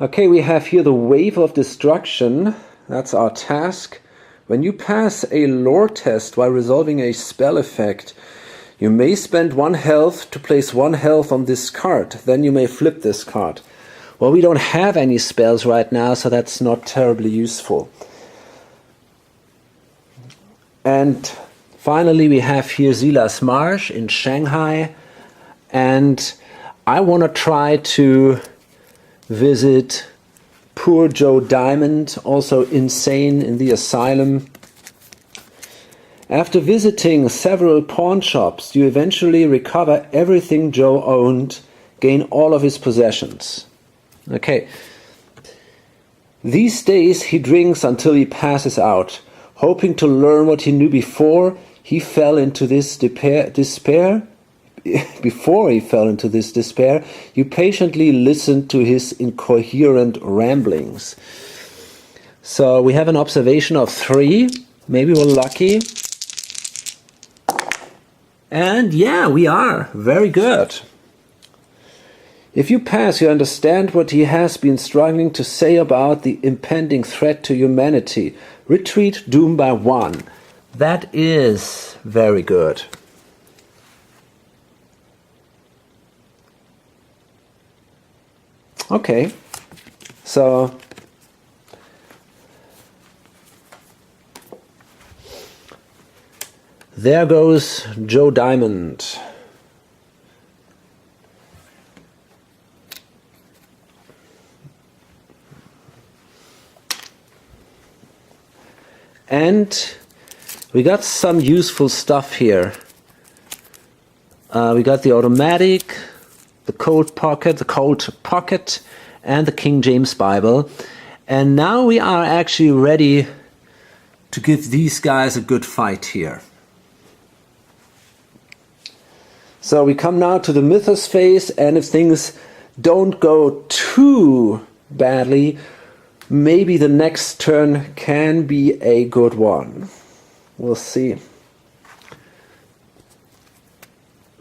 Okay, we have here the Wave of Destruction. That's our task. When you pass a lore test while resolving a spell effect, you may spend 1 health to place 1 health on this card. Then you may flip this card. Well, we don't have any spells right now, so that's not terribly useful. And finally, we have here Zila's Marsh in Shanghai. And I want to try to visit poor Joe Diamond, also insane in the asylum. After visiting several pawn shops, you eventually recover everything Joe owned, gain all of his possessions. Okay. These days he drinks until he passes out, hoping to learn what he knew before he fell into this despair. Before he fell into this despair, you patiently listened to his incoherent ramblings. So we have an observation of 3. Maybe we're lucky. And yeah, we are. Very good. If you pass, you understand what he has been struggling to say about the impending threat to humanity. Retreat doom by 1. That is very good. Okay, so there goes Joe Diamond. And we got some useful stuff here. We got the automatic, the cold pocket, and the King James Bible. And now we are actually ready to give these guys a good fight here. So we come now to the Mythos phase, and if things don't go too badly, maybe the next turn can be a good one. We'll see.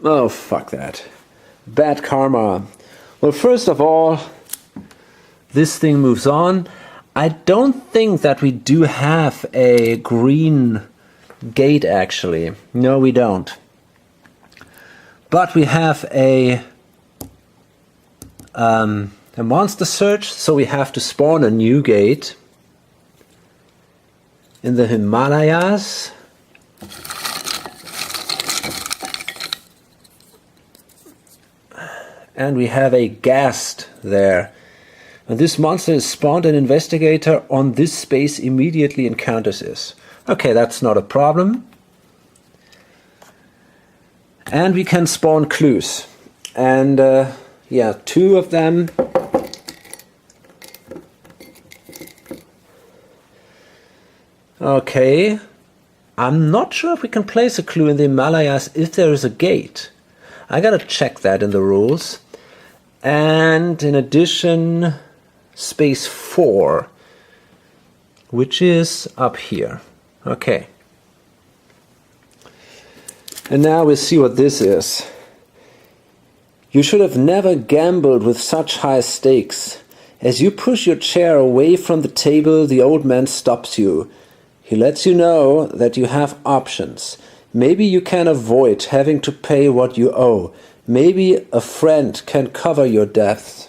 Oh, fuck that. Bad karma. Well, first of all, this thing moves on. I don't think that we do have a green gate, actually. No, we don't. But we have a monster search, so we have to spawn a new gate in the Himalayas. And we have a ghast there. And this monster is spawned, an investigator on this space immediately encounters this. Okay, that's not a problem. And we can spawn clues. And yeah, 2 of them. Okay. I'm not sure if we can place a clue in the Himalayas if there is a gate. I gotta check that in the rules. And in addition, space 4, which is up here. Okay. And now we'll see what this is. You should have never gambled with such high stakes. As you push your chair away from the table, the old man stops you. He lets you know that you have options. Maybe you can avoid having to pay what you owe. Maybe a friend can cover your debts.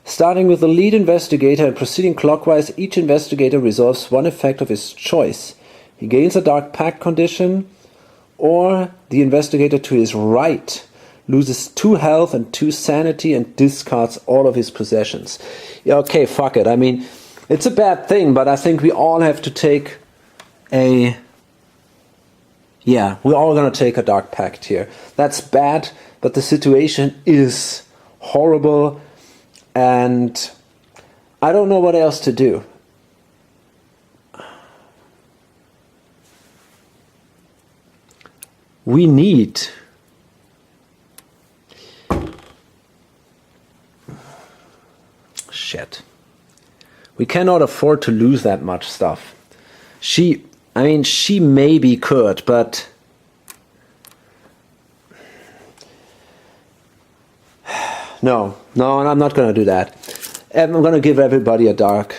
Starting with the lead investigator and proceeding clockwise, each investigator resolves 1 effect of his choice. He gains a Dark Pact condition, or the investigator to his right loses 2 health and 2 sanity and discards all of his possessions. Yeah, okay, fuck it. I mean, it's a bad thing, but I think we all have to take a... Yeah, we're all going to take a Dark Pact here. That's bad, but the situation is horrible, and I don't know what else to do. We need... Shit. We cannot afford to lose that much stuff. She maybe could, but... No, I'm not going to do that. I'm going to give everybody a dark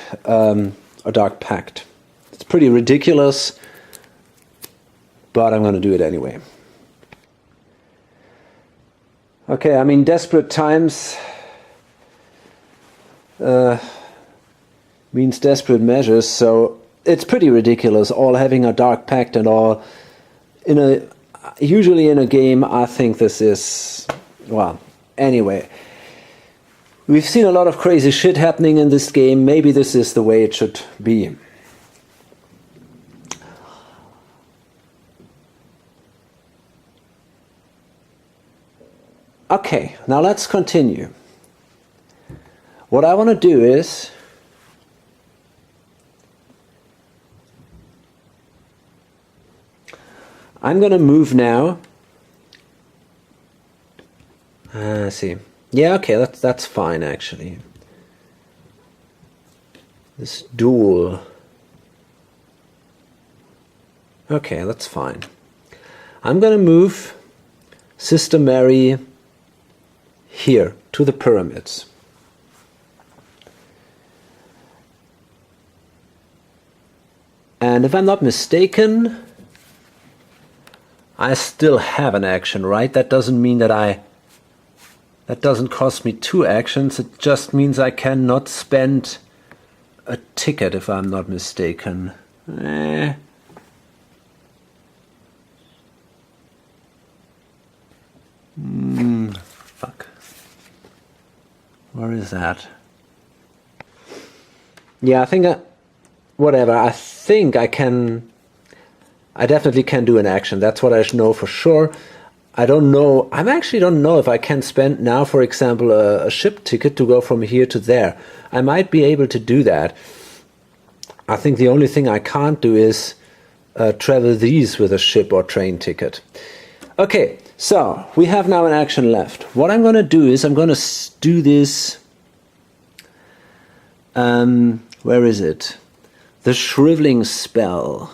pact. It's pretty ridiculous, but I'm going to do it anyway. Okay, I mean, desperate times means desperate measures, so it's pretty ridiculous, all having a dark pact and all. Usually in a game, I think this is, well, anyway. We've seen a lot of crazy shit happening in this game. Maybe this is the way it should be. Okay, now let's continue. What I want to do is I'm going to move now. See. Yeah, okay, that's fine actually. This duel. Okay, that's fine. I'm going to move Sister Mary here to the pyramids. And if I'm not mistaken, I still have an action, right? That doesn't mean that that doesn't cost me 2 actions. It just means I cannot spend a ticket if I'm not mistaken. Fuck. Where is that? Yeah, I think whatever. I think I can. I definitely can do an action. That's what I know for sure. I don't know. I actually don't know if I can spend now, for example, a ship ticket to go from here to there. I might be able to do that. I think the only thing I can't do is travel these with a ship or train ticket. Okay, so we have now an action left. What I'm going to do is I'm going to do this. Where is it? The shriveling spell.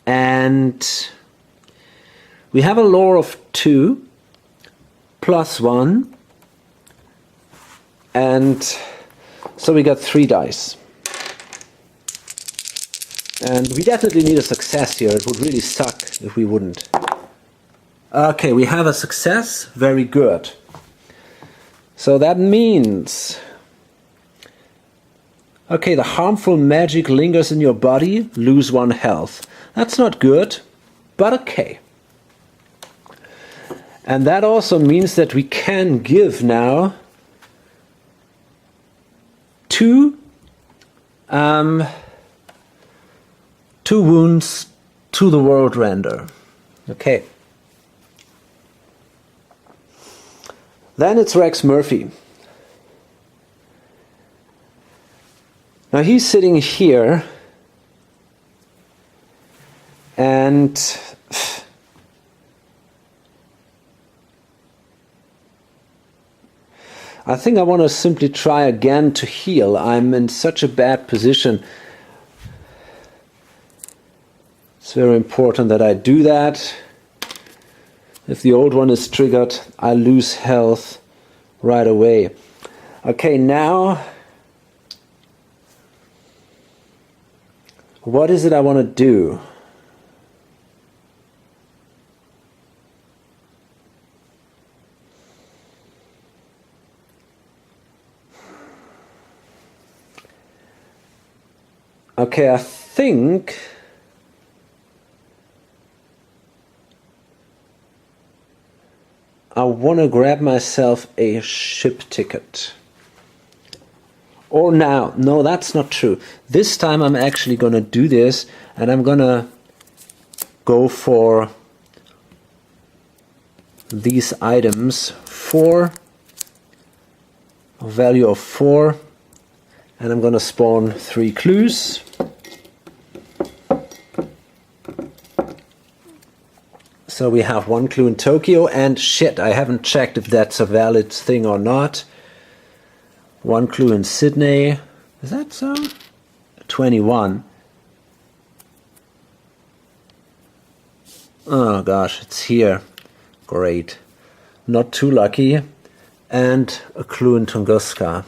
And we have a lore of 2 plus 1, and so we got 3 dice. And we definitely need a success here. It would really suck if we wouldn't. Okay, we have a success. Very good. So that means, okay, the harmful magic lingers in your body, lose 1 health. That's not good, but okay. And that also means that we can give now 2 wounds to the World Render. Okay. Then it's Rex Murphy. Now he's sitting here, and I think I want to simply try again to heal. I'm in such a bad position. It's very important that I do that. If the old one is triggered, I lose health right away. Okay, now what is it I want to do? Okay, I think I want to grab myself a ship ticket. Or now, no, that's not true. This time I'm actually going to do this, and I'm going to go for these items. 4, a value of 4. And I'm going to spawn 3 clues. So we have 1 clue in Tokyo, and shit, I haven't checked if that's a valid thing or not. 1 clue in Sydney. Is that so? 21. Oh gosh, it's here. Great. Not too lucky. and a clue in Tunguska.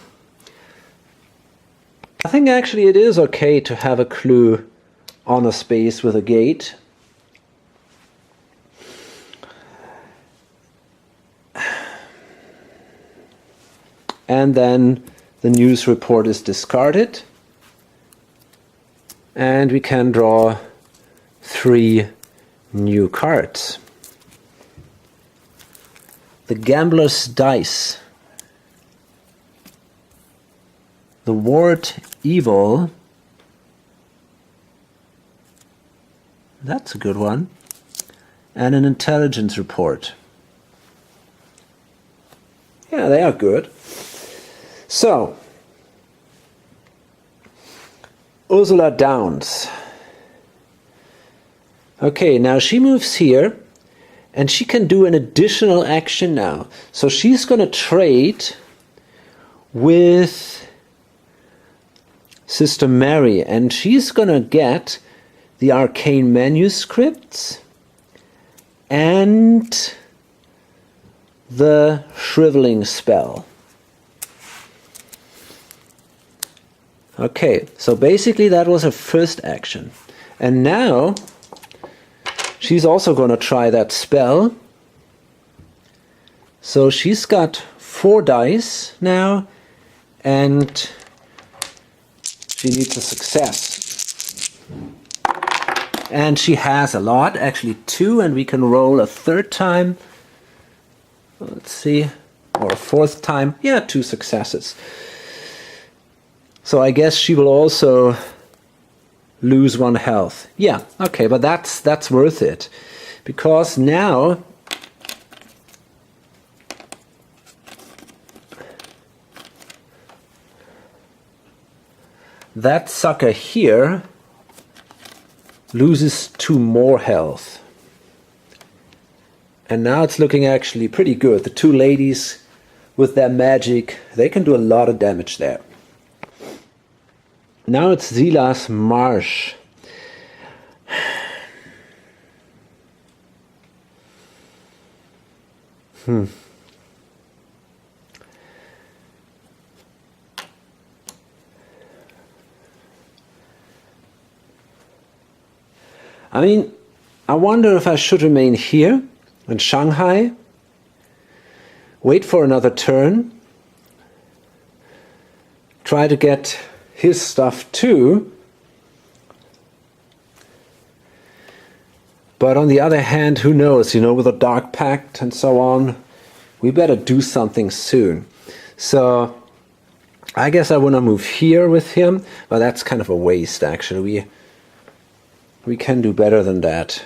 I think actually it is okay to have a clue on a space with a gate. And then the news report is discarded. And we can draw 3 new cards. The Gambler's Dice. The word evil. That's a good one. And an intelligence report. Yeah, they are good. So, Ursula Downs. Okay, now she moves here, and she can do an additional action now. So she's going to trade with Sister Mary, and she's going to get the arcane manuscripts and the shriveling spell. Okay, so basically that was her first action. And now she's also going to try that spell. So she's got 4 dice now, and she needs a success. And she has a lot, actually 2, and we can roll a 3rd time. Let's see, or a 4th time. Yeah, 2 successes. So I guess she will also lose 1 health. Yeah, okay, but that's worth it. Because now that sucker here loses 2 more health. And now it's looking actually pretty good. The 2 ladies with their magic, they can do a lot of damage there. Now it's Zila's Marsh. I mean, I wonder if I should remain here in Shanghai, wait for another turn, try to get his stuff too, but on the other hand, who knows, with a Dark Pact and so on, we better do something soon. So I guess I want to move here with him, but that's kind of a waste actually. We can do better than that.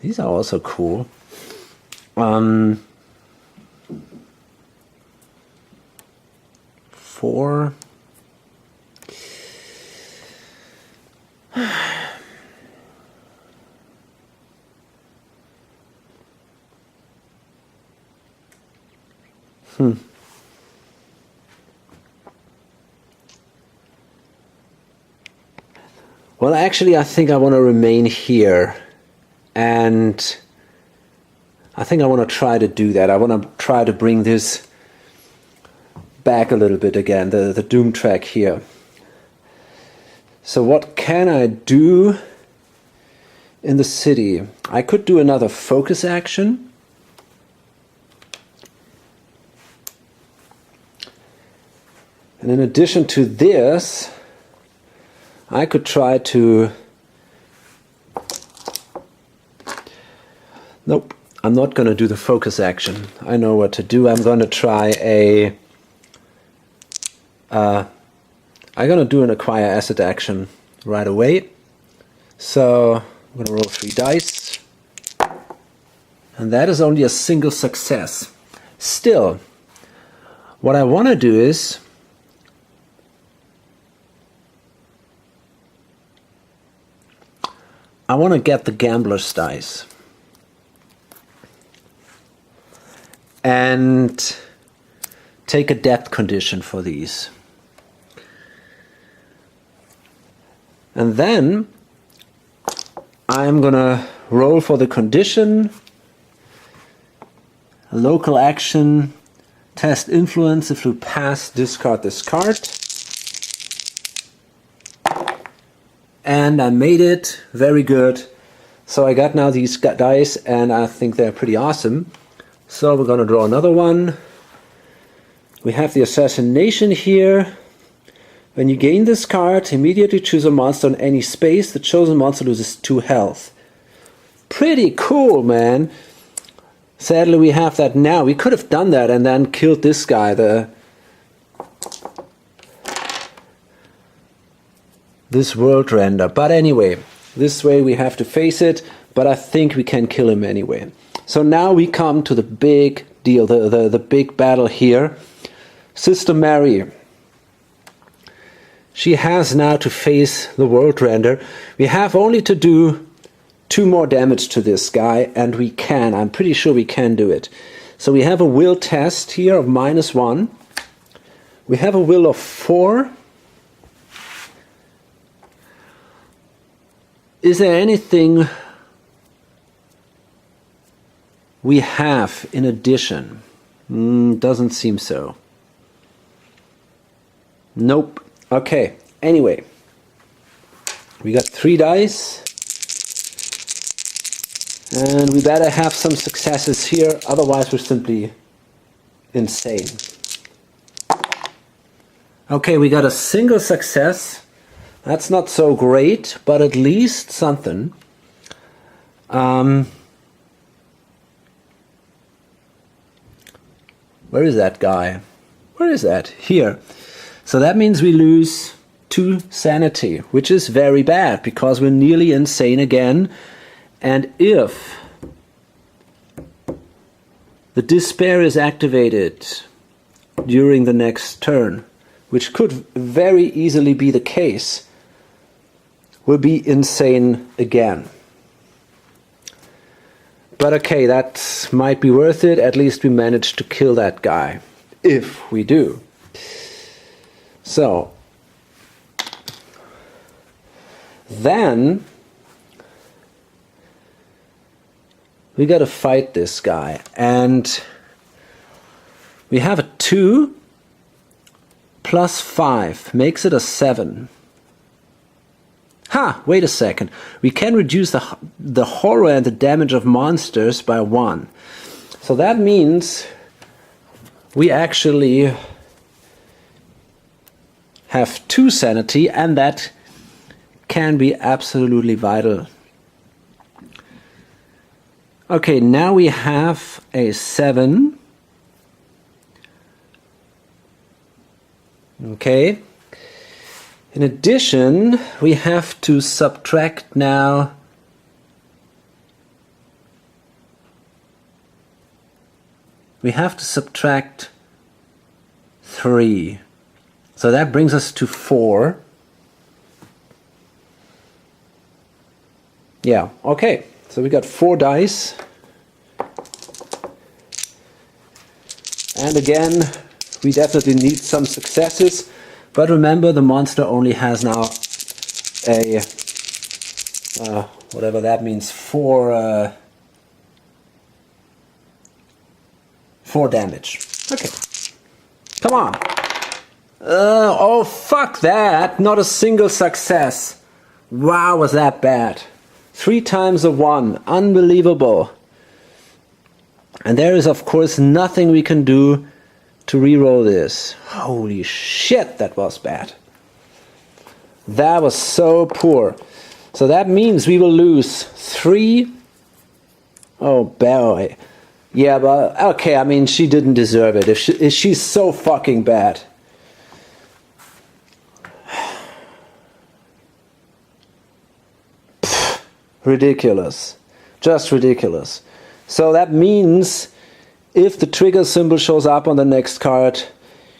These are also cool. 4. Well, actually, I think I want to remain here. And I think I want to try to do that. I want to try to bring this back a little bit again, the Doom track here. So what can I do in the city? I could do another focus action. And in addition to this, I could try to... Nope, I'm not going to do the focus action. I know what to do. I'm going to try I'm going to do an acquire asset action right away. So I'm going to roll 3 dice. And that is only a single success. Still, what I want to do is I want to get the Gambler's Dice. And take a depth condition for these. And then I'm gonna roll for the condition. Local action, test influence. If you pass, discard this card. And I made it. Very good. So I got now these dice, and I think they're pretty awesome. So we're gonna draw another one. We have the assassination here. When you gain this card, immediately choose a monster on any space. The chosen monster loses 2 health. Pretty cool, man. Sadly, we have that now. We could have done that and then killed this guy, this world render. But anyway, this way we have to face it, but I think we can kill him anyway. So now we come to the big deal, the big battle here. Sister Mary. She has now to face the world render. We have only to do 2 more damage to this guy, and we can. I'm pretty sure we can do it. So we have a will test here of -1. We have a will of 4. Is there anything we have in addition? Doesn't seem so. Nope. Okay, anyway. We got 3 dice. And we better have some successes here, otherwise we're simply insane. Okay, we got a single success. That's not so great, but at least something. Where is that guy? Where is that? Here. So that means we lose 2 sanity, which is very bad, because we're nearly insane again. And if the despair is activated during the next turn, which could very easily be the case, we'll be insane again. But okay, that might be worth it. At least we managed to kill that guy. If we do. So, then we gotta fight this guy, and we have a 2 plus 5 makes it a 7. Ha! Wait a second. We can reduce the horror and the damage of monsters by 1. So that means we actually have 2 sanity, and that can be absolutely vital. Okay, now we have a 7. Okay. In addition, we have to subtract now we have to subtract 3. So that brings us to 4. Yeah, okay. So we got 4 dice. And again, we definitely need some successes. But remember, the monster only has now a, whatever that means, 4 damage. Okay. Come on. Oh, fuck that. Not a single success. Wow, was that bad. 3 times a 1. Unbelievable. And there is, of course, nothing we can do to reroll this. Holy shit, that was bad. That was so poor. So that means we will lose 3. Oh, boy. Yeah, but okay, I mean, she didn't deserve it. If she's so fucking bad. Ridiculous. Just ridiculous. So that means if the trigger symbol shows up on the next card,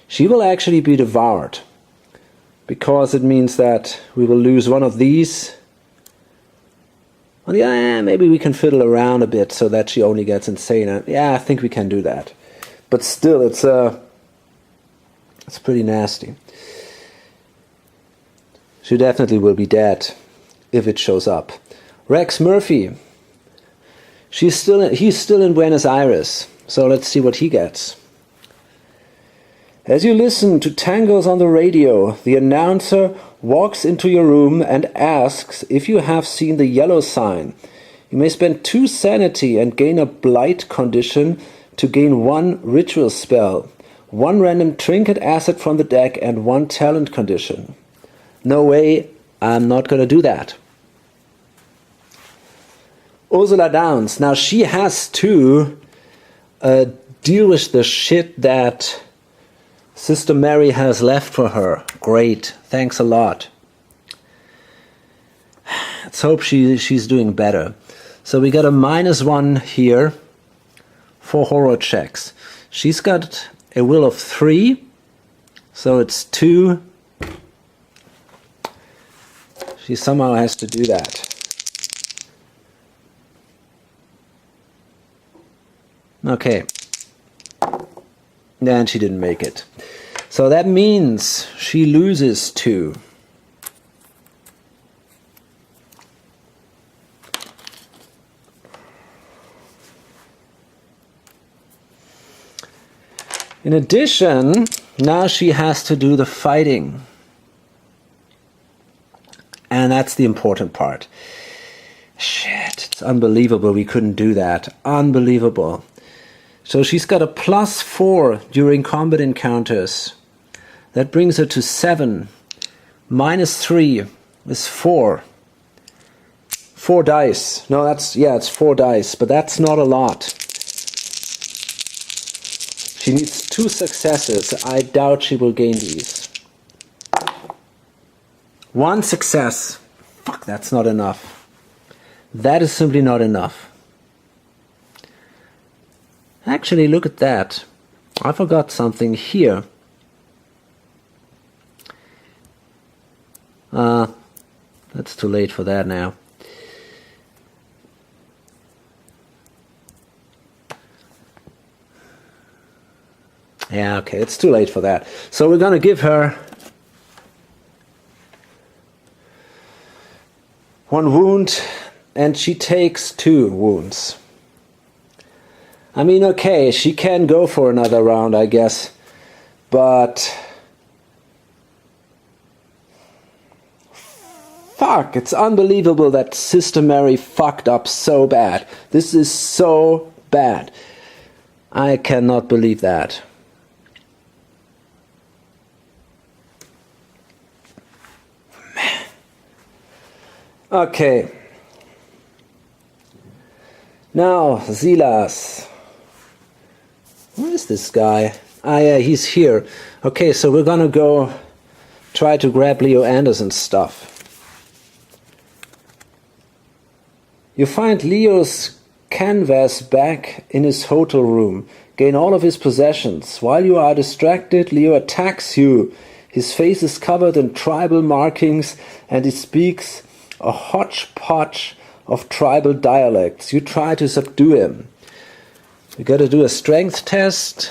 she will actually be devoured. Because it means that we will lose one of these. Well, yeah, maybe we can fiddle around a bit so that she only gets insane. Yeah, I think we can do that. But still, it's pretty nasty. She definitely will be dead if it shows up. Rex Murphy. He's still in Buenos Aires. So let's see what he gets. As you listen to tangos on the radio, the announcer walks into your room and asks if you have seen the yellow sign. You may spend 2 sanity and gain a blight condition to gain 1 ritual spell, 1 random trinket asset from the deck, and 1 talent condition. No way, I'm not going to do that. Ursula Downs. Now she has to deal with the shit that Sister Mary has left for her. Great, thanks a lot. Let's hope she's doing better. So we got a -1 here for horror checks. She's got a will of 3, so it's 2. She somehow has to do that. Okay. And she didn't make it. So that means she loses 2. In addition, now she has to do the fighting. And that's the important part. Shit, it's unbelievable we couldn't do that. Unbelievable. So she's got a +4 during combat encounters. That brings her to 7. -3 is 4. 4 dice. No, it's 4 dice, but that's not a lot. She needs 2 successes. I doubt she will gain these. 1 success. Fuck, that's not enough. That is simply not enough. Actually, look at that. I forgot something here. That's too late for that now. Yeah, okay, it's too late for that. So we're gonna give her 1 wound, and she takes 2 wounds. I mean, okay, she can go for another round, I guess, but fuck, it's unbelievable that Sister Mary fucked up so bad. This is so bad. I cannot believe that. Man. Okay. Now, Silas. Where is this guy? Ah, yeah, he's here. Okay, so we're gonna go try to grab Leo Anderson's stuff. You find Leo's canvas back in his hotel room. Gain all of his possessions. While you are distracted, Leo attacks you. His face is covered in tribal markings and he speaks a hodgepodge of tribal dialects. You try to subdue him. We got to do a strength test.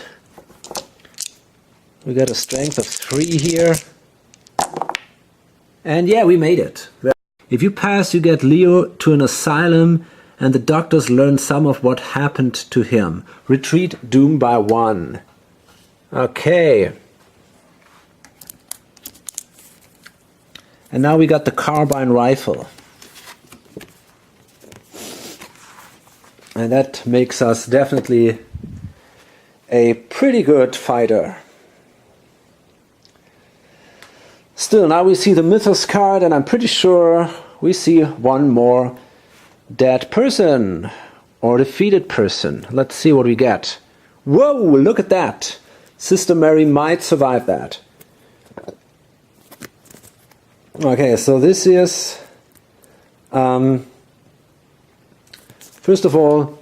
We got a strength of 3 here. And yeah, we made it. If you pass, you get Leo to an asylum and the doctors learn some of what happened to him. Retreat doom by 1. Okay. And now we got the carbine rifle. And that makes us definitely a pretty good fighter. Still, now we see the Mythos card, and I'm pretty sure we see 1 more dead person or defeated person. Let's see what we get. Whoa, look at that. Sister Mary might survive that. Okay, so this is... first of all,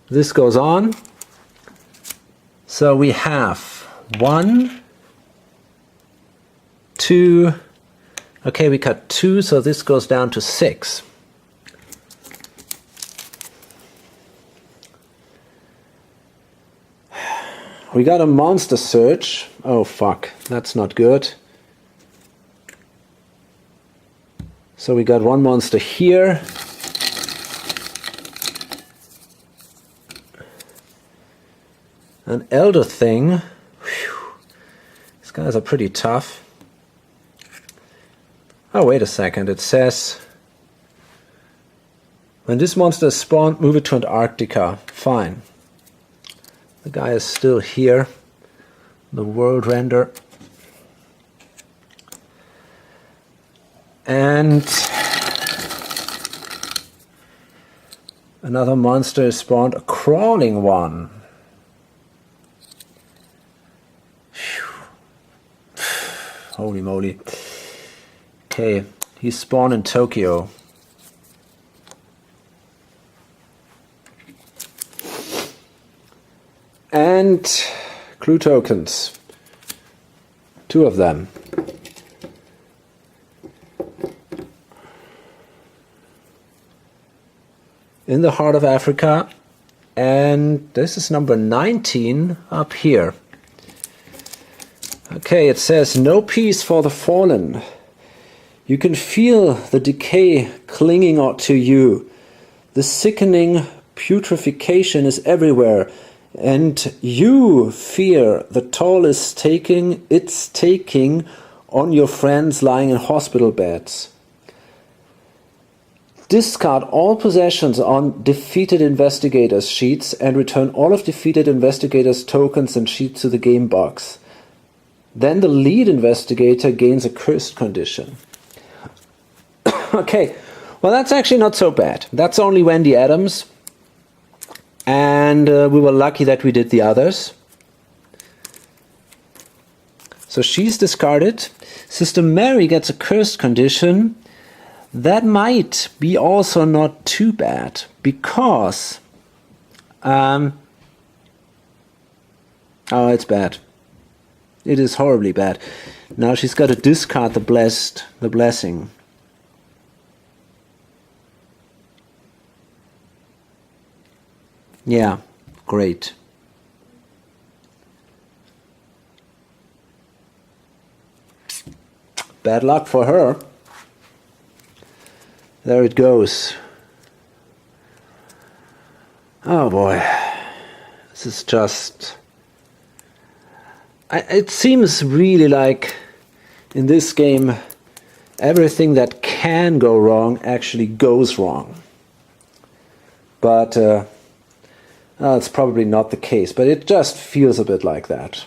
this goes on. So we have 1, 2, okay, we cut 2, so this goes down to 6. We got a monster search. Oh fuck, that's not good. So we got one monster here. An elder thing. Whew. These guys are pretty tough. Oh, wait a second. It says, when this monster is spawned, move it to Antarctica. Fine. The guy is still here. The world render. And another monster is spawned, a crawling one. Phew. Holy moly. Okay, he's spawned in Tokyo. And clue tokens. 2 of them. In the heart of Africa, and this is number 19 up here. Okay, it says, no peace for the fallen. You can feel the decay clinging to you. The sickening putrefaction is everywhere, and you fear the toll is it's taking on your friends lying in hospital beds. Discard all possessions on defeated investigators sheets and return all of defeated investigators tokens and sheets to the game box. Then the lead investigator gains a cursed condition. Okay, well that's actually not so bad. That's only Wendy Adams. And we were lucky that we did the others. So she's discarded. Sister Mary gets a cursed condition. That might be also not too bad, because oh, it's bad. It is horribly bad. Now she's got to discard the blessing. Yeah, great. Bad luck for her. There it goes. Oh boy. This is just... It seems really like in this game everything that can go wrong actually goes wrong. But it's probably not the case, but it just feels a bit like that.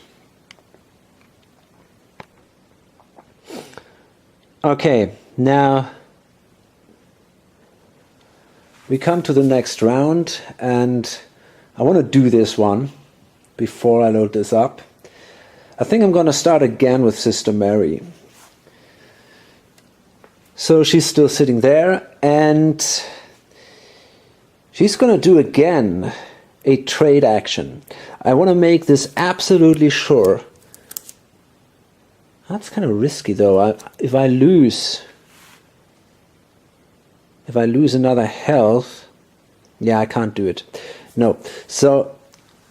Okay, now we come to the next round, and I want to do this one before I load this up. I think I'm going to start again with Sister Mary. So she's still sitting there, and she's going to do again a trade action. I want to make this absolutely sure. That's kind of risky though. If I lose another health, yeah, I can't do it. No. So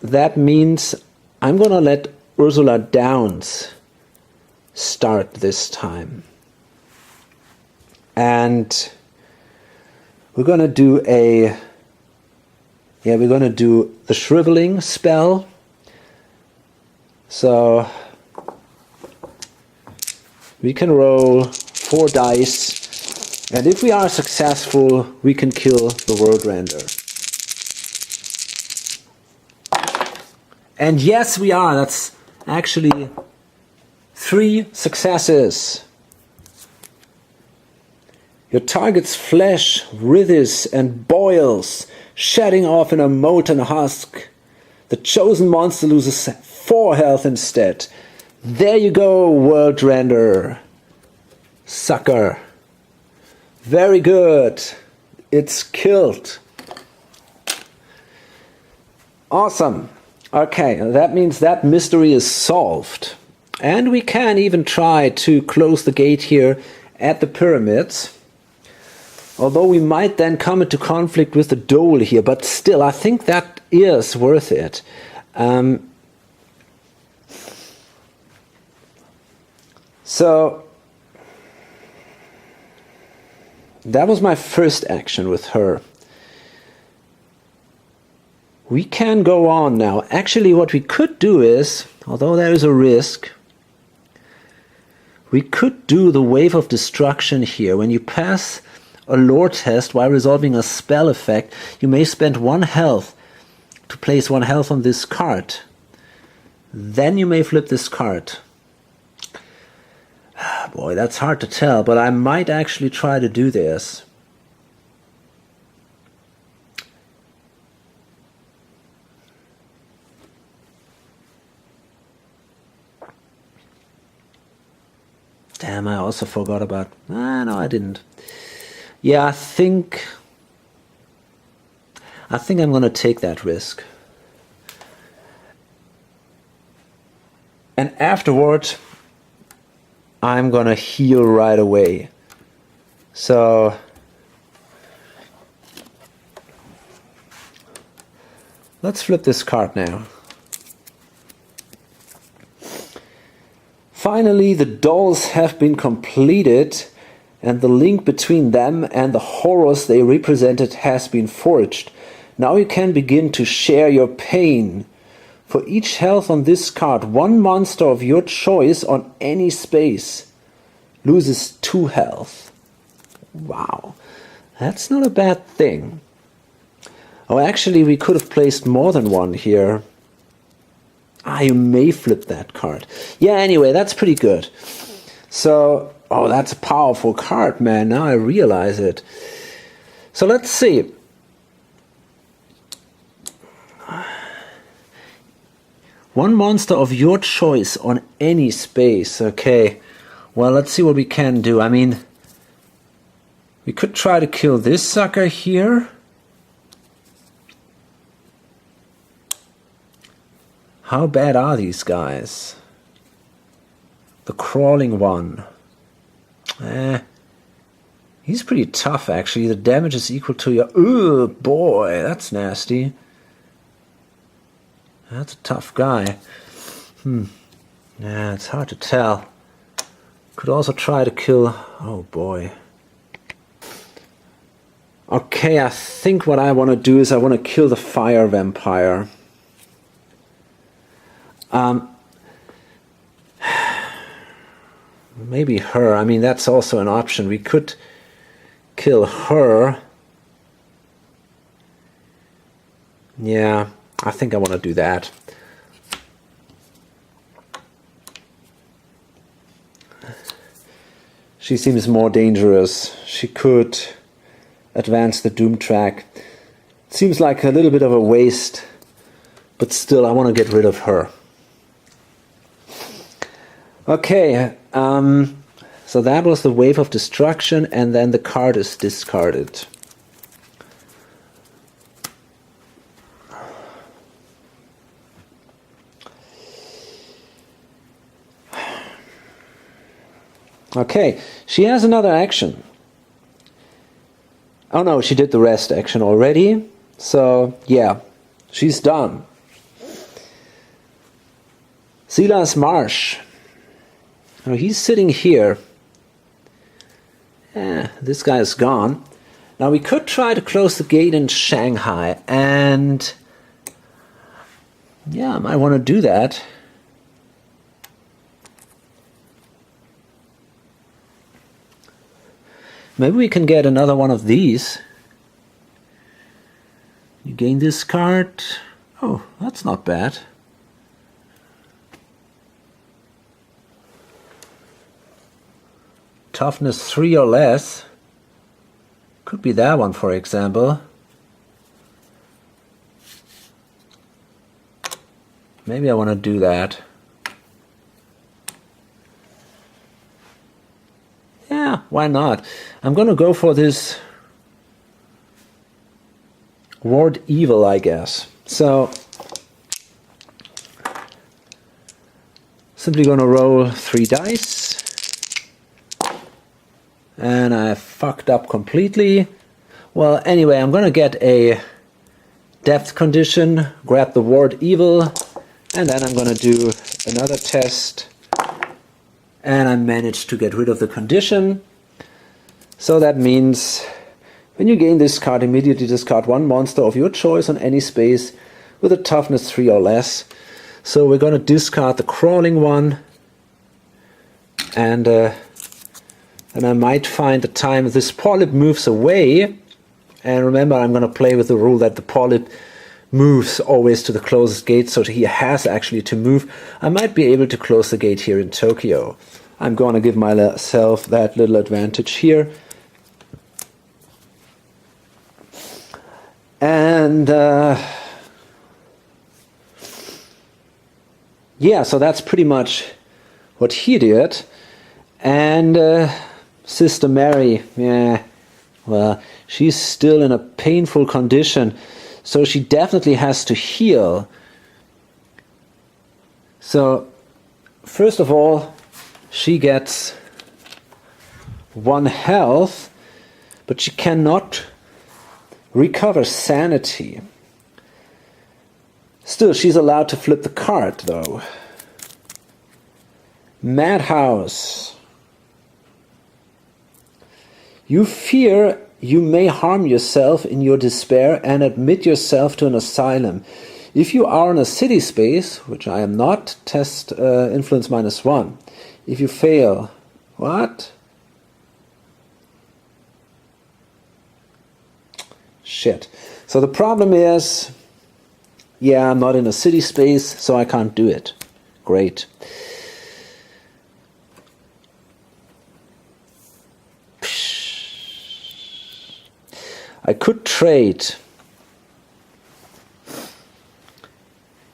that means I'm going to let Ursula Downs start this time. And we're going to do we're going to do the shriveling spell. So we can roll 4 dice, and if we are successful, we can kill the world render. And yes, we are. That's actually 3 successes. Your target's flesh writhes and boils, shedding off in a molten husk. The chosen monster loses 4 health instead. There you go, world render. Sucker. Very good. It's killed. Awesome. Okay, that means that mystery is solved. And we can even try to close the gate here at the pyramids. Although we might then come into conflict with the dole here, but still, I think that is worth it. So, that was my first action with her. We can go on now. Actually, what we could do is, although there is a risk, we could do the Wave of Destruction here. When you pass a lore test while resolving a spell effect, you may spend 1 health to place 1 health on this card. Then you may flip this card. Boy, that's hard to tell, but I might actually try to do this. Damn, I also forgot about... no, I didn't. Yeah, I think I'm going to take that risk. And afterward, I'm going to heal right away. So... let's flip this card now. Finally, the dolls have been completed, and the link between them and the horrors they represented has been forged. Now you can begin to share your pain. For each health on this card, 1 monster of your choice on any space loses 2 health. Wow, that's not a bad thing. Oh, actually, we could have placed more than 1 here. You may flip that card. Yeah, anyway, that's pretty good. So, oh, that's a powerful card, man. Now I realize it. So let's see. One monster of your choice on any space. Okay. Well, let's see what we can do. I mean, we could try to kill this sucker here. How bad are these guys? The crawling one. He's pretty tough, actually. The damage is equal to your... Ooh, boy, that's nasty. That's a tough guy. Yeah, it's hard to tell. Could also try to kill... Oh, boy. Okay, I think what I want to do is I want to kill the fire vampire. Maybe her. I mean, that's also an option. We could kill her. Yeah, I think I want to do that. She seems more dangerous. She could advance the doom track. It seems like a little bit of a waste, but still I want to get rid of her. Okay, so that was the Wave of Destruction, and then the card is discarded. Okay, she has another action. Oh no, she did the rest action already. So, yeah, she's done. Silas Marsh. Now he's sitting here. This guy is gone. Now we could try to close the gate in Shanghai, and yeah, I might want to do that. Maybe we can get another one of these. You gain this card. Oh, that's not bad. Toughness 3 or less. Could be that one, for example. Maybe I want to do that. Yeah, why not? I'm going to go for this Ward Evil, I guess. So, simply going to roll 3 dice. And I fucked up completely. Well, anyway, I'm going to get a depth condition, grab the Ward Evil, and then I'm going to do another test. And I managed to get rid of the condition. So that means when you gain this card, immediately discard one monster of your choice on any space with a toughness 3 or less. So we're going to discard the crawling one, and I might find the time this polyp moves away. And remember, I'm going to play with the rule that the polyp moves always to the closest gate, so he has actually to move. I might be able to close the gate here in Tokyo. I'm going to give myself that little advantage here. And yeah, so that's pretty much what he did. And Sister Mary, yeah, well, she's still in a painful condition, so she definitely has to heal. So, first of all, she gets 1 health, but she cannot recover sanity. Still, she's allowed to flip the card, though. Madhouse. You fear you may harm yourself in your despair and admit yourself to an asylum. If you are in a city space, which I am not, test influence -1. If you fail, what? Shit. So the problem is, yeah, I'm not in a city space, so I can't do it. Great. I could trade.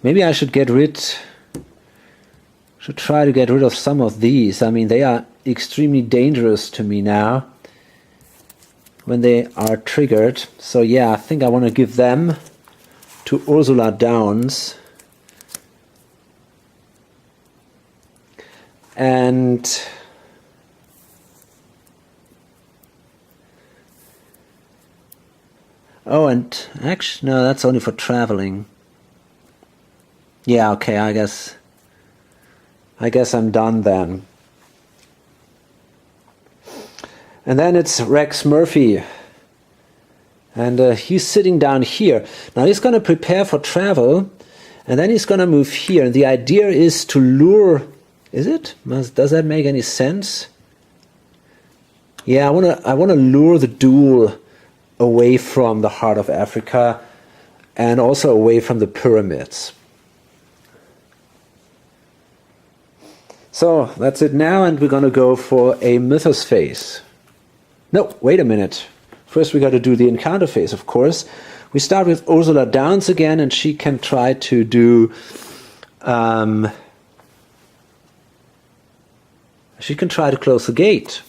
Maybe I should try to get rid of some of these. I mean, they are extremely dangerous to me now when they are triggered. So yeah, I think I want to give them to Ursula Downs. And oh, and actually, no, that's only for traveling. Yeah, okay, I guess I'm done then. And then it's Rex Murphy. And he's sitting down here. Now he's going to prepare for travel, and then he's going to move here. And the idea is to lure... Is it? Does that make any sense? Yeah, I want to lure the duel away from the heart of Africa and also away from the pyramids. So that's it now, and we're going to go for a Mythos phase. No, wait a minute. First we got to do the encounter phase, of course. We start with Ursula Downs again, and she can try to do... she can try to close the gate.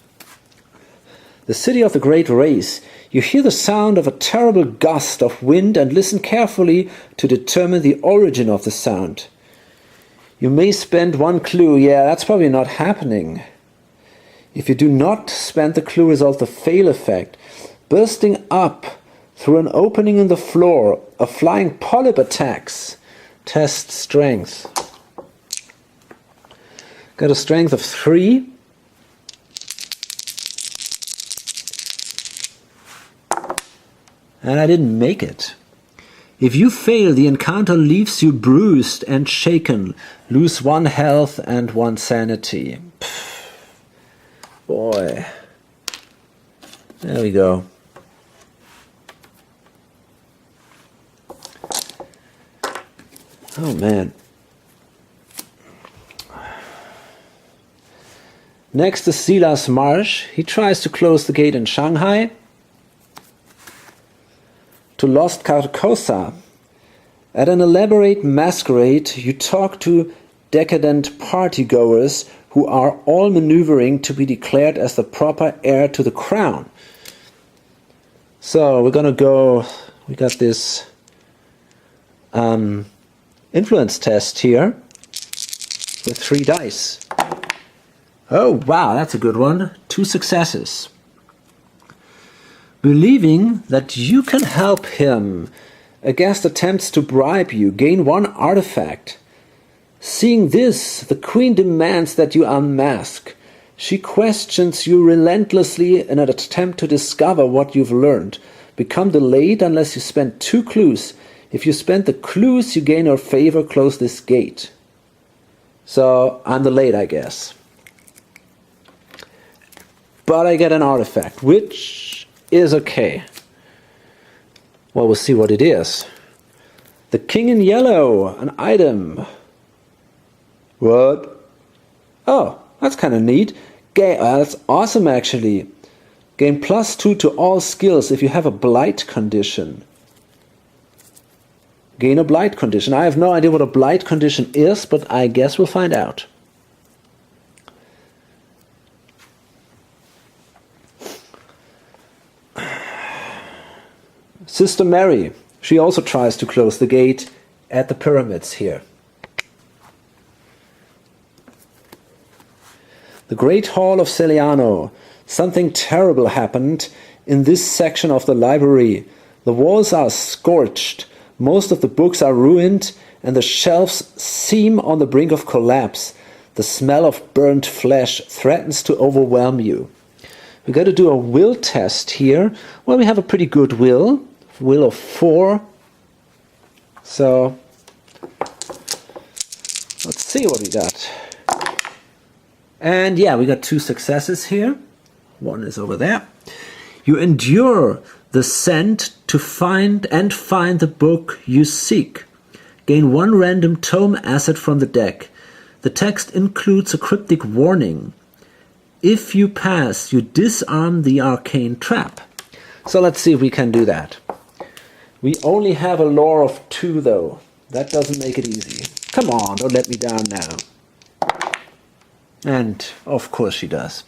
The city of the great race. You hear the sound of a terrible gust of wind and listen carefully to determine the origin of the sound. You may spend 1 clue. Yeah, that's probably not happening. If you do not spend the clue, result the fail effect. Bursting up through an opening in the floor, a flying polyp attacks. Test strength. Got a strength of 3. And I didn't make it. If you fail, the encounter leaves you bruised and shaken. Lose 1 health and 1 sanity. Pfft. Boy. There we go. Oh man. Next is Silas Marsh. He tries to close the gate in Shanghai. To Lost Carcosa. At an elaborate masquerade, you talk to decadent partygoers who are all maneuvering to be declared as the proper heir to the crown. So we're going to go, we got this influence test here with 3 dice. Oh, wow, that's a good one. 2 successes. Believing that you can help him, a guest attempts to bribe you, gain 1 artifact. Seeing this, the queen demands that you unmask. She questions you relentlessly in an attempt to discover what you've learned. Become delayed unless you spend 2 clues. If you spend the clues, you gain her favor. Close this gate. So I'm delayed, I guess. But I get an artifact, which is okay. Well, we'll see what it is. The King in Yellow, an item. What? Oh, that's kind of neat. That's awesome, actually. Gain +2 to all skills if you have a blight condition. Gain a blight condition. I have no idea what a blight condition is, but I guess we'll find out. Sister Mary. She also tries to close the gate at the pyramids here. The Great Hall of Celiano. Something terrible happened in this section of the library. The walls are scorched, most of the books are ruined, and the shelves seem on the brink of collapse. The smell of burnt flesh threatens to overwhelm you. We got to do a will test here. Well, we have a pretty good will. Will of 4. So, let's see what we got. And yeah, we got 2 successes here. One is over there. You endure the scent to find the book you seek. Gain 1 random tome asset from the deck. The text includes a cryptic warning. If you pass, you disarm the arcane trap. So let's see if we can do that. We only have a lore of 2 though. That doesn't make it easy. Come on, don't let me down now. And of course she does.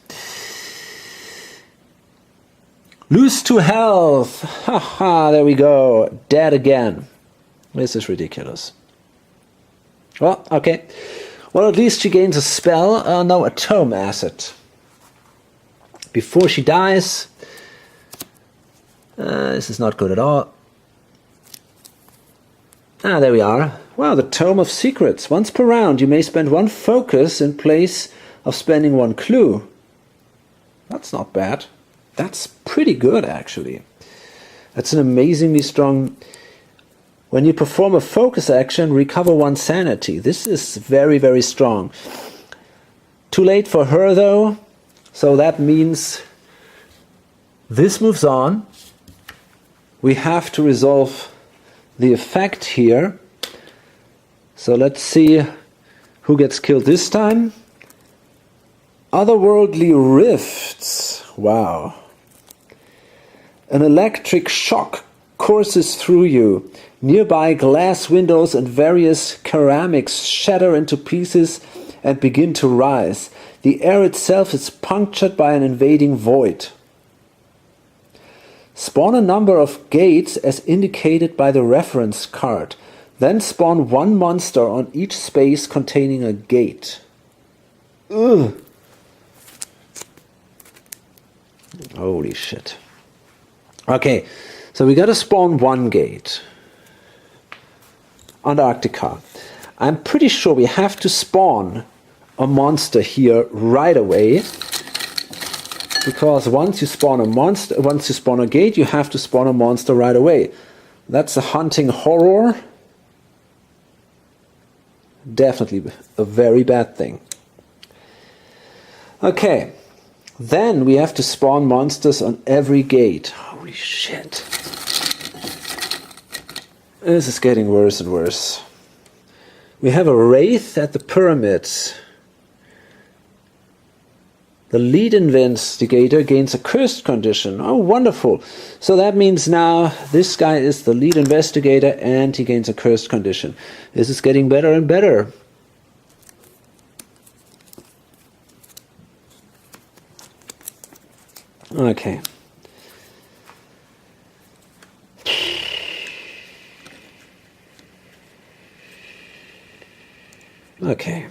Lose 2 health. Haha, there we go. Dead again. This is ridiculous. Well, okay. Well, at least she gains a spell. No, a tome asset. Before she dies. This is not good at all. Ah, there we are. Wow, the Tome of Secrets. Once per round, you may spend 1 focus in place of spending 1 clue. That's not bad. That's pretty good, actually. That's an amazingly strong... When you perform a focus action, recover 1 sanity. This is very, very strong. Too late for her, though. So that means this moves on. We have to resolve the effect here. So let's see who gets killed this time. Otherworldly rifts. Wow. An electric shock courses through you. Nearby glass windows and various ceramics shatter into pieces and begin to rise. The air itself is punctured by an invading void. Spawn a number of gates as indicated by the reference card. Then spawn 1 monster on each space containing a gate. Ugh. Holy shit. Okay, so we gotta spawn 1 gate. Antarctica. I'm pretty sure we have to spawn a monster here right away. Because once you spawn a gate, you have to spawn a monster right away. That's a hunting horror. Definitely a very bad thing. Okay. Then we have to spawn monsters on every gate. Holy shit. This is getting worse and worse. We have a wraith at the pyramids. The lead investigator gains a cursed condition. Oh, wonderful. So that means now this guy is the lead investigator and he gains a cursed condition. This is getting better and better. Okay. Okay.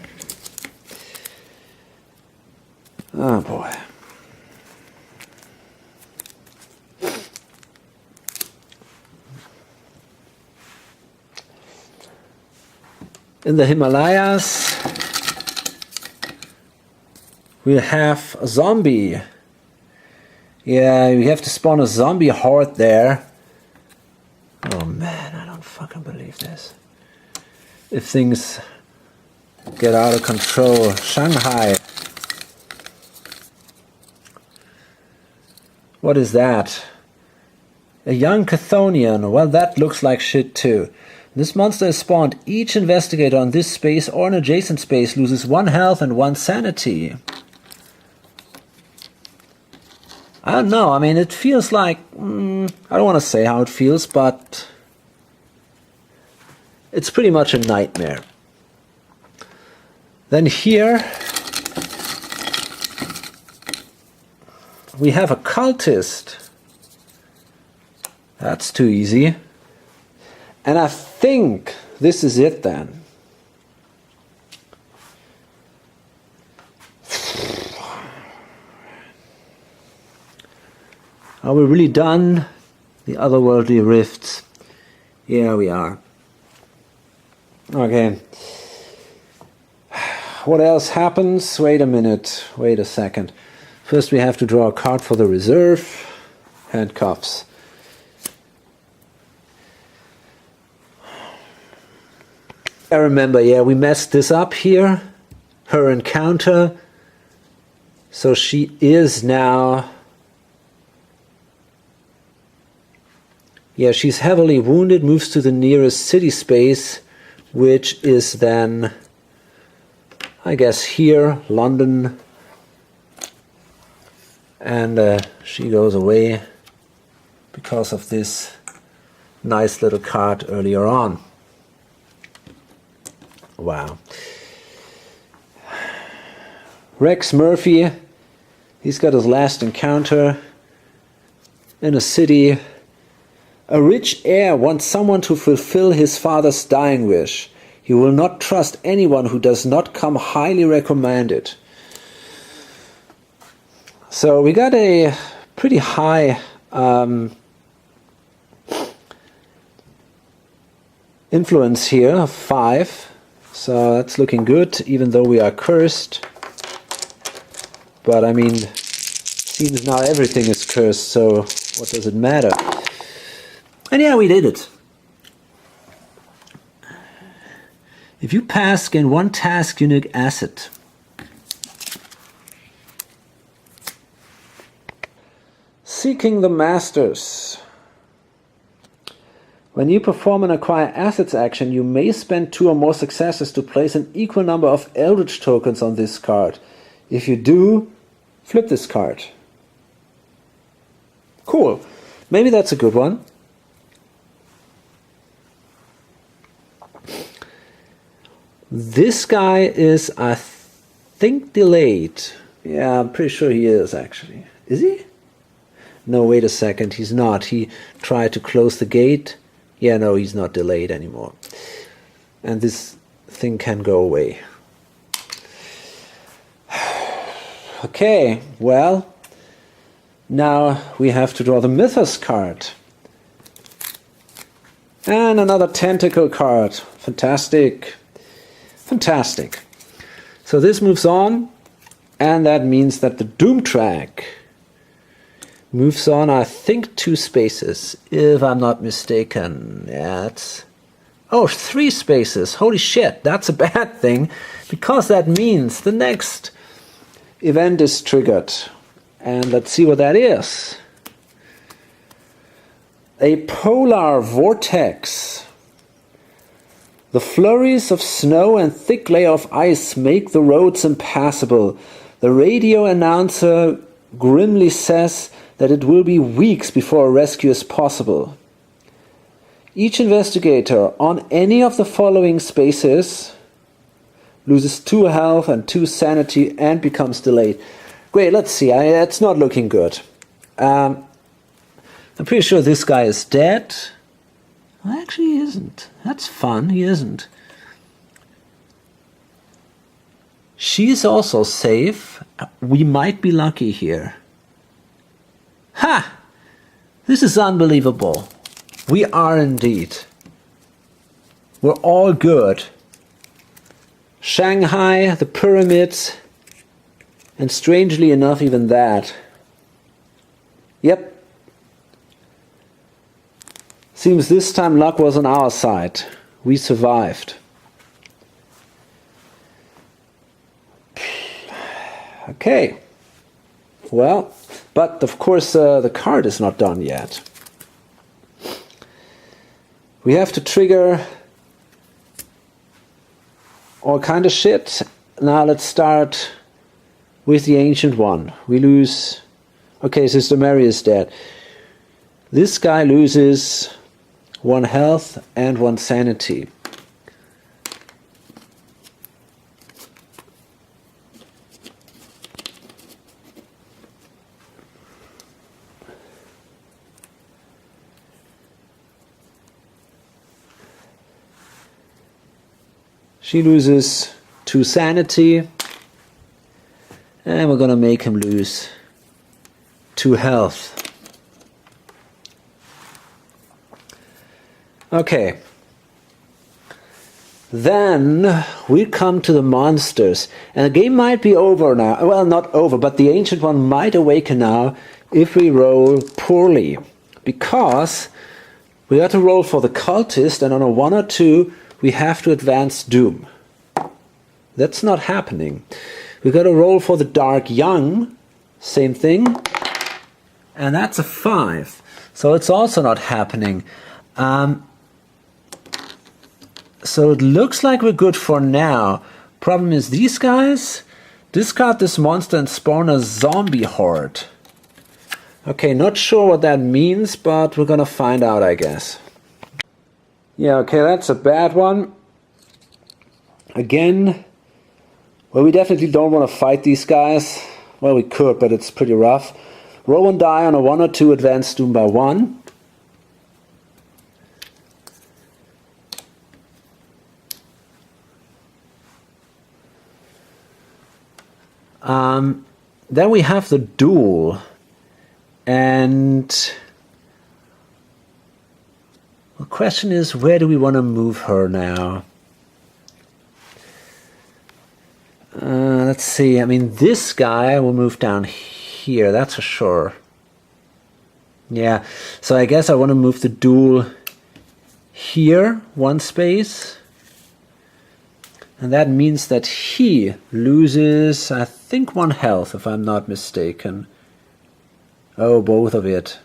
Oh boy. In the Himalayas, We have a zombie. Yeah, we have to spawn a zombie horde there. Oh man, I don't fucking believe this. If things get out of control. Shanghai. What is that? A young Chthonian. Well, that looks like shit too. This monster is spawned. Each investigator on this space or an adjacent space loses 1 health and 1 sanity. I don't know. I mean, it feels like... I don't want to say how it feels, but... it's pretty much a nightmare. Then here... we have a cultist. That's too easy. And I think this is it then. Are we really done? The otherworldly rifts. Yeah, we are. Okay. What else happens? Wait a minute. Wait a second. First we have to draw a card for the reserve. Handcuffs. I remember, yeah, we messed this up here. Her encounter. So she is now... yeah, she's heavily wounded, moves to the nearest city space, which is then, I guess, here, London. And she goes away because of this nice little card earlier on. Wow. Rex Murphy, he's got his last encounter in a city. A rich heir wants someone to fulfill his father's dying wish. He will not trust anyone who does not come highly recommended. So we got a pretty high influence here of 5. So that's looking good, even though we are cursed. But I mean, seems now everything is cursed, so what does it matter? And yeah, we did it. If you pass, gain 1 task unique asset. Seeking the Masters. When you perform an acquire assets action, you may spend 2 or more successes to place an equal number of Eldritch tokens on this card. If you do, flip this card. Cool. Maybe that's a good one. This guy is, I think, delayed. Yeah, I'm pretty sure he is, actually. Is he? No, wait a second, he's not. He tried to close the gate. Yeah, no, he's not delayed anymore. And this thing can go away. Okay, well, now we have to draw the Mythos card. And another tentacle card. Fantastic. Fantastic. So this moves on, and that means that the Doom track moves on, I think, 2 spaces, if I'm not mistaken. Yeah, it's... oh, 3 spaces. Holy shit, that's a bad thing, because that means the next event is triggered. And let's see what that is. A polar vortex. The flurries of snow and thick layer of ice make the roads impassable. The radio announcer grimly says that it will be weeks before a rescue is possible. Each investigator on any of the following spaces loses 2 health and 2 sanity and becomes delayed. Great, let's see. It's not looking good. I'm pretty sure this guy is dead. Well, actually, he isn't. That's fun. He isn't. She's also safe. We might be lucky here. Ha! This is unbelievable. We are indeed. We're all good. Shanghai, the pyramids. And strangely enough, even that. Yep. Seems this time luck was on our side. We survived. Okay. Well, but of course the card is not done yet. We have to trigger all kind of shit. Now let's start with the Ancient One. We lose... Okay, Sister Mary is dead. This guy loses 1 health and 1 sanity. She loses 2 sanity. And we're gonna make him lose 2 health. Okay. Then we come to the monsters. And the game might be over now. Well, not over, but the Ancient One might awaken now if we roll poorly. Because we got to roll for the cultist, and on a 1 or 2 we have to advance Doom. That's not happening. We got to roll for the Dark Young, same thing, and that's a 5. So it's also not happening. So it looks like we're good for now. Problem is these guys, discard this monster and spawn a zombie horde. Okay, not sure what that means, but we're gonna find out, I guess. Yeah, okay, that's a bad one. Again, well, we definitely don't want to fight these guys. Well, we could, but it's pretty rough. Roll 1 die on a 1 or 2, advance Doom by 1. Then we have the duel. And the question is, where do we want to move her now? Let's see. I mean, this guy will move down here. That's for sure. Yeah. So I guess I want to move the duel here, 1 space. And that means that he loses, I think, 1 health, if I'm not mistaken. Oh, both of it.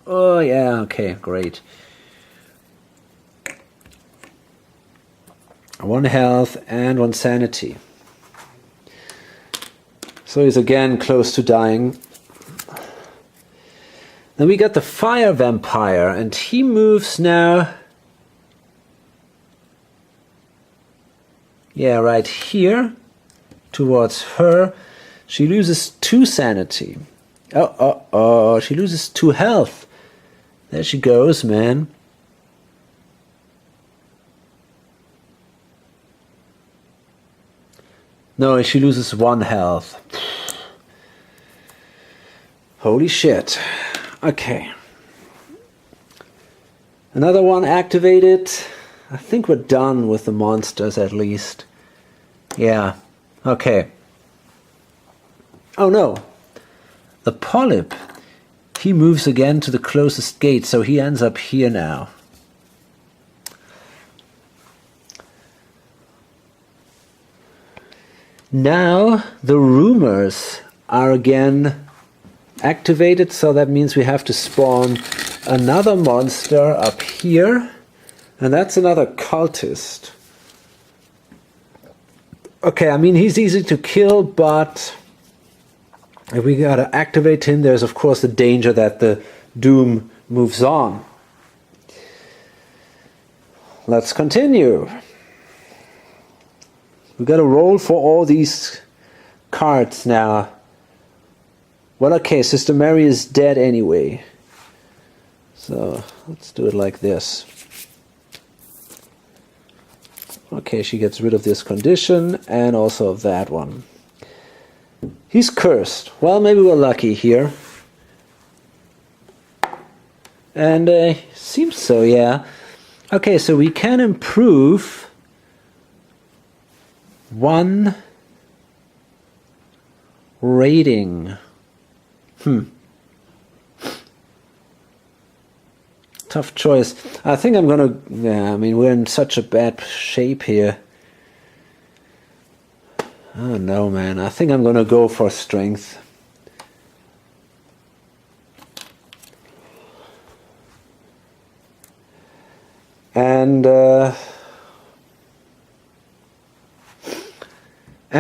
Oh, yeah. Okay, great. 1 health and 1 sanity. So he's again close to dying. Then we got the Fire Vampire, and he moves now. Yeah, right here towards her. She loses 2 sanity. Oh, she loses 2 health. There she goes, man. No, she loses 1 health. Holy shit. Okay. Another one activated. I think we're done with the monsters at least. Yeah. Okay. Oh no. The polyp. He moves again to the closest gate, so he ends up here now. Now the rumors are again activated, so that means we have to spawn another monster up here, and that's another cultist. Okay, I mean, he's easy to kill, but if we gotta activate him, there's of course the danger that the Doom moves on. Let's continue. We gotta roll for all these cards now. Well, okay, Sister Mary is dead anyway. So let's do it like this. Okay, she gets rid of this condition and also of that one. He's cursed. Well, maybe we're lucky here. And seems so, yeah. Okay, so we can improve 1 Rating. Tough choice. I think I'm gonna... Yeah, I mean, we're in such a bad shape here. Oh no, man. I think I'm gonna go for strength. And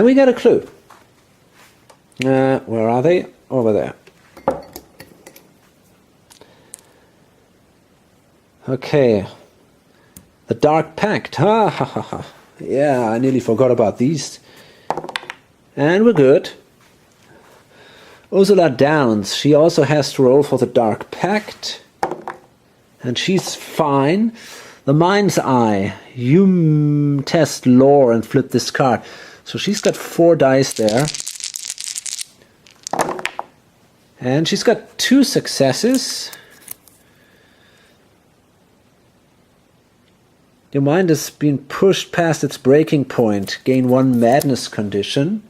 we got a clue. Where are they? Over there. Okay. The Dark Pact. Ha ha ha ha. Yeah, I nearly forgot about these. And we're good. Ursula Downs. She also has to roll for the Dark Pact. And she's fine. The Mind's Eye. You test lore and flip this card. So she's got 4 dice there. And she's got 2 successes. Your mind has been pushed past its breaking point. Gain 1 madness condition.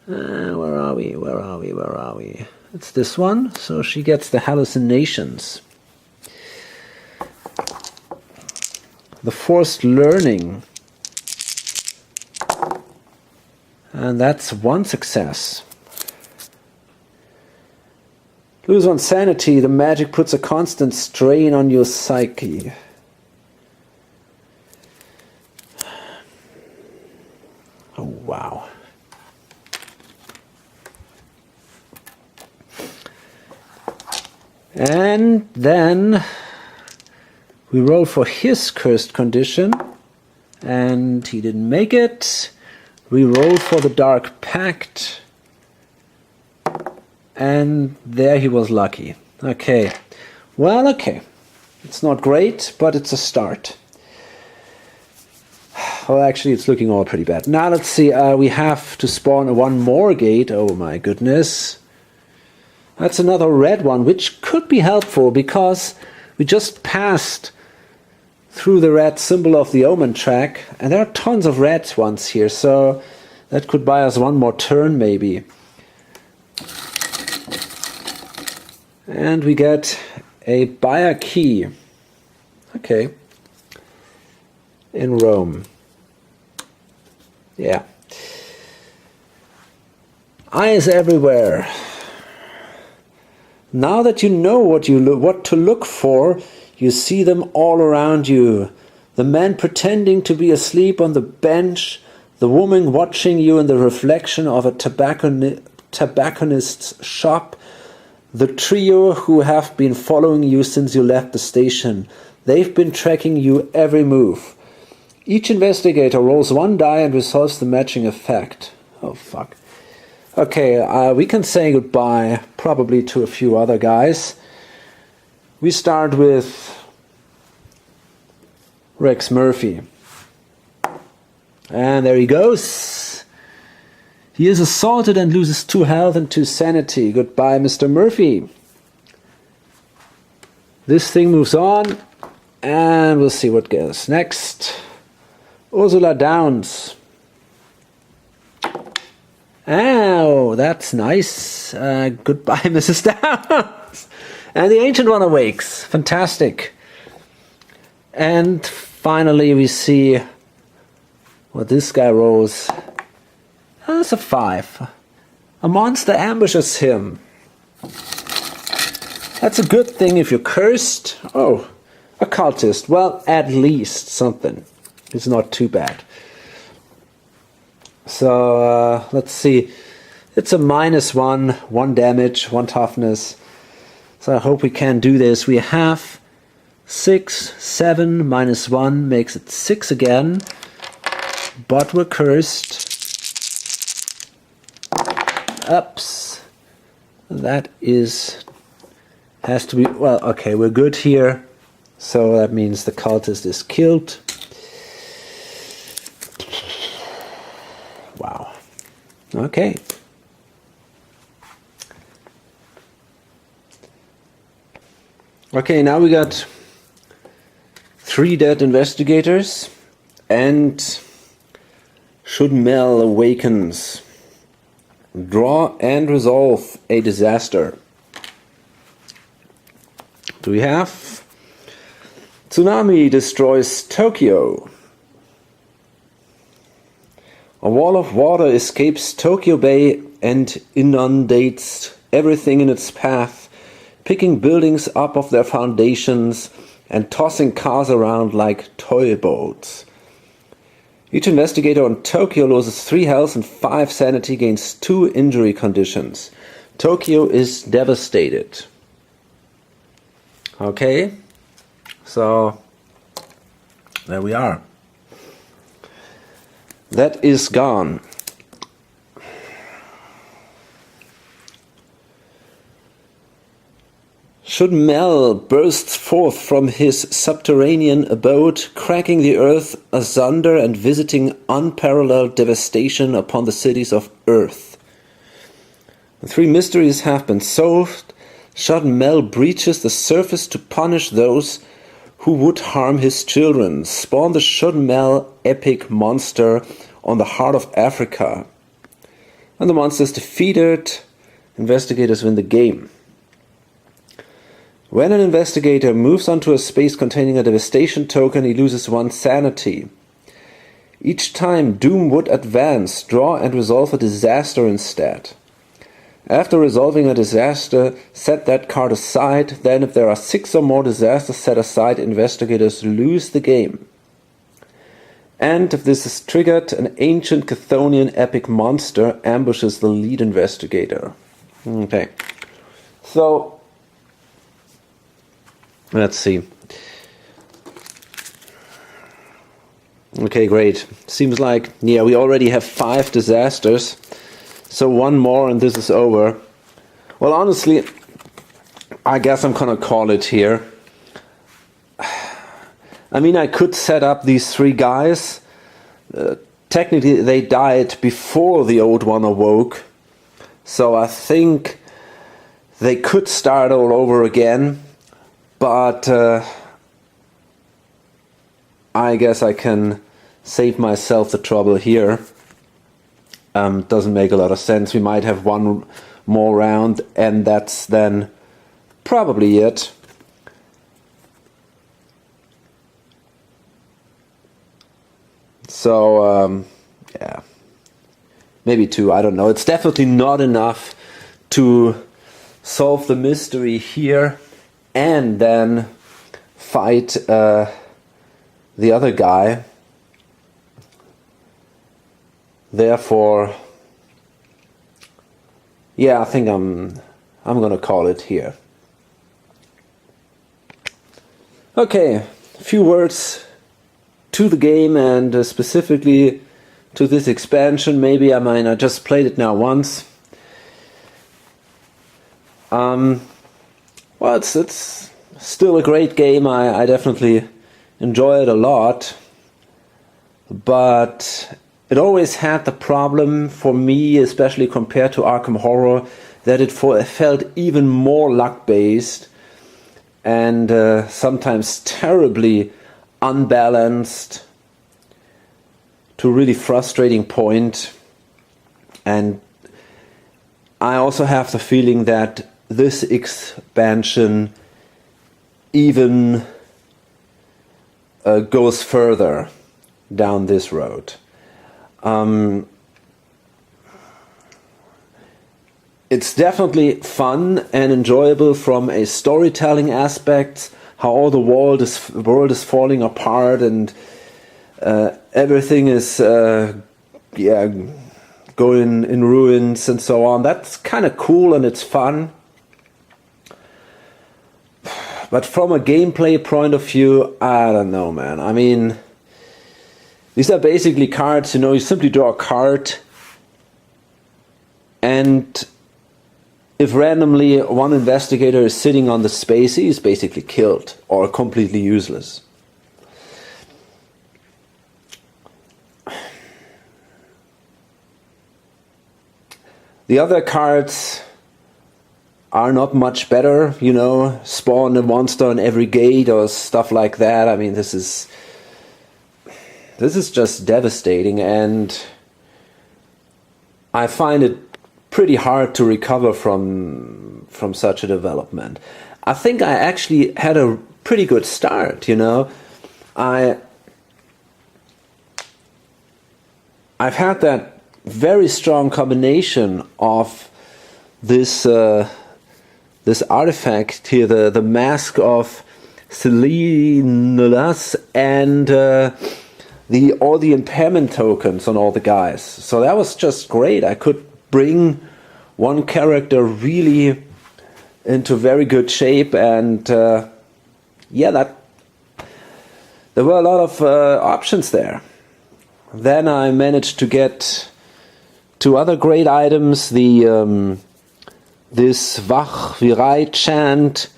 Where are we? Where are we? Where are we? It's this one. So she gets the hallucinations. The forced learning. And that's 1 success. Lose 1 sanity. The magic puts a constant strain on your psyche. Oh, wow. And then we roll for his cursed condition, and he didn't make it. We roll for the Dark Pact, and there he was lucky. Okay. Well, okay. It's not great, but it's a start. Well, actually, it's looking all pretty bad. Now, let's see. We have to spawn 1 more gate. Oh, my goodness. That's another red one, which could be helpful because we just passed through the red symbol of the omen track, and there are tons of red ones here, so that could buy us 1 more turn, maybe. And we get a buyer key. Okay. In Rome. Yeah. Eyes everywhere. Now that you know what to look for, you see them all around you. The man pretending to be asleep on the bench, the woman watching you in the reflection of a tobacconist's shop, the trio who have been following you since you left the station. They've been tracking you every move. Each investigator rolls 1 die and resolves the matching effect. Oh, fuck. Okay, we can say goodbye, probably to a few other guys. We start with Rex Murphy. And there he goes. He is assaulted and loses 2 health and 2 sanity. Goodbye, Mr. Murphy. This thing moves on, and we'll see what goes next. Ursula Downs. Oh, that's nice. Goodbye, Mrs. Downs. And the Ancient One awakes. Fantastic. And finally we see what this guy rolls. That's a 5. A monster ambushes him. That's a good thing if you're cursed. Oh, a cultist. Well, at least something. It's not too bad. So, let's see. It's a -1, 1 damage, 1 toughness. So I hope we can do this. We have 6, 7, -1 makes it 6 again. But we're cursed. Oops. That has to be... Well, okay, we're good here. So that means the cultist is killed. Wow. Okay. Okay, now we got 3 dead investigators and should Mel awakens. Draw and resolve a disaster. Do we have? Tsunami destroys Tokyo. A wall of water escapes Tokyo Bay and inundates everything in its path, picking buildings up off their foundations and tossing cars around like toy boats. Each investigator on Tokyo loses 3 health and 5 sanity, gains 2 injury conditions. Tokyo is devastated. Okay, so there we are. That is gone. Should Mel bursts forth from his subterranean abode, cracking the earth asunder and visiting unparalleled devastation upon the cities of Earth. The 3 mysteries have been solved. Should Mel breaches the surface to punish those who would harm his children. Spawn the Shud-Mel epic monster on the heart of Africa. When the monster is defeated, investigators win the game. When an investigator moves onto a space containing a devastation token, he loses 1 sanity. Each time Doom would advance, draw and resolve a disaster instead. After resolving a disaster, set that card aside. Then if there are 6 or more disasters set aside, investigators lose the game. And if this is triggered, an ancient Chthonian epic monster ambushes the lead investigator. Okay, so let's see. Okay, great. Seems like, yeah, we already have 5 disasters. So 1 more and this is over. Well, honestly, I guess I'm gonna call it here. I mean, I could set up these 3 guys. Technically, they died before the old one awoke. So I think they could start all over again. But I guess I can save myself the trouble here. Doesn't make a lot of sense. We might have 1 more round and that's then probably it. So, yeah, maybe 2, I don't know. It's definitely not enough to solve the mystery here and then fight the other guy. Therefore, yeah, I think I'm gonna call it here. Okay, a few words to the game and specifically to this expansion. Maybe I just played it now once. Well, it's still a great game. I definitely enjoy it a lot, but it always had the problem for me, especially compared to Arkham Horror, that it felt even more luck-based and sometimes terribly unbalanced to a really frustrating point. And I also have the feeling that this expansion even goes further down this road. It's definitely fun and enjoyable from a storytelling aspect, how all the world is falling apart and everything is going in ruins and so on. That's kind of cool and it's fun. But from a gameplay point of view, I don't know, man. I mean, these are basically cards, you simply draw a card, and if randomly 1 investigator is sitting on the space, he is basically killed or completely useless. The other cards are not much better, spawn a monster on every gate or stuff like that. I mean, this is just devastating, and I find it pretty hard to recover from such a development. I think I actually had a pretty good start, you know. I've had that very strong combination of this this artifact here, the mask of Selena's, and all the impairment tokens on all the guys. So that was just great. I could bring one character really into very good shape, and yeah, there were a lot of options there. Then I managed to get two other great items, the this Wach Virai chant,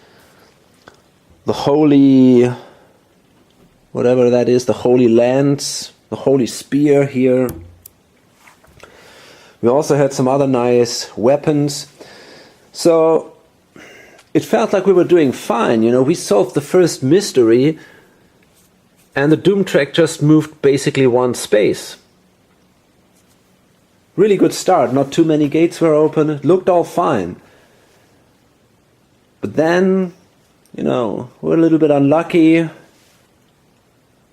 the holy, whatever that is, the holy lance, the holy spear here. We also had some other nice weapons. So it felt like we were doing fine, you know. We solved the first mystery and the Doom track just moved basically one space. Really good start, not too many gates were open, it looked all fine. But then, you know, we're a little bit unlucky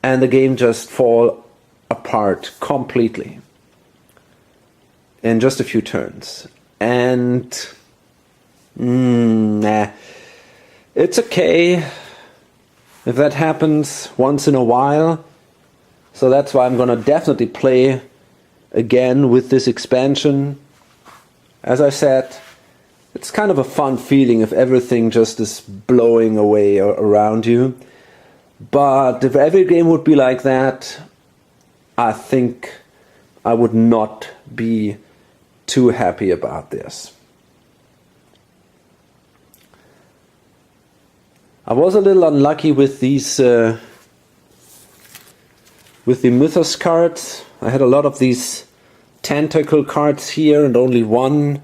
and the game just fall apart completely in just a few turns. And nah, it's okay if that happens once in a while. So that's why I'm gonna definitely play again with this expansion. As I said, it's kind of a fun feeling if everything just is blowing away around you. But if every game would be like that, I think I would not be too happy about this. I was a little unlucky with these, with the Mythos cards. I had a lot of these tentacle cards here and only one.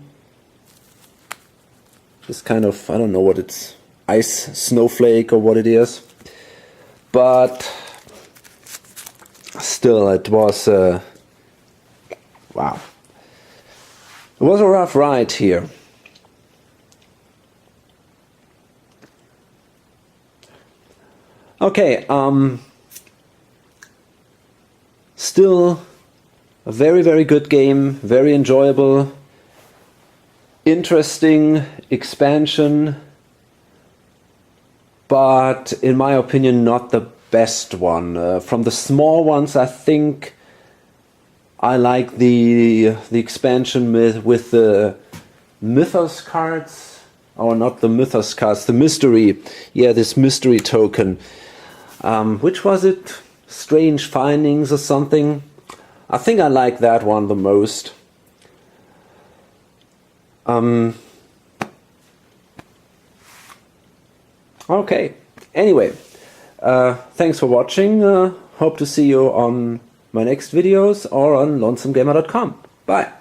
This kind of, I don't know what it's, ice snowflake or what it is. But still, it was, wow. It was a rough ride here. Okay, still a very, very good game, very enjoyable, interesting expansion, but in my opinion not the best one. From the small ones, I think I like the expansion with the Mythos cards, or not the Mythos cards, the mystery, yeah, this mystery token. Which was it? Strange Findings or something? I think I like that one the most. Okay, anyway, thanks for watching. Hope to see you on my next videos or on lonesomegamer.com. Bye!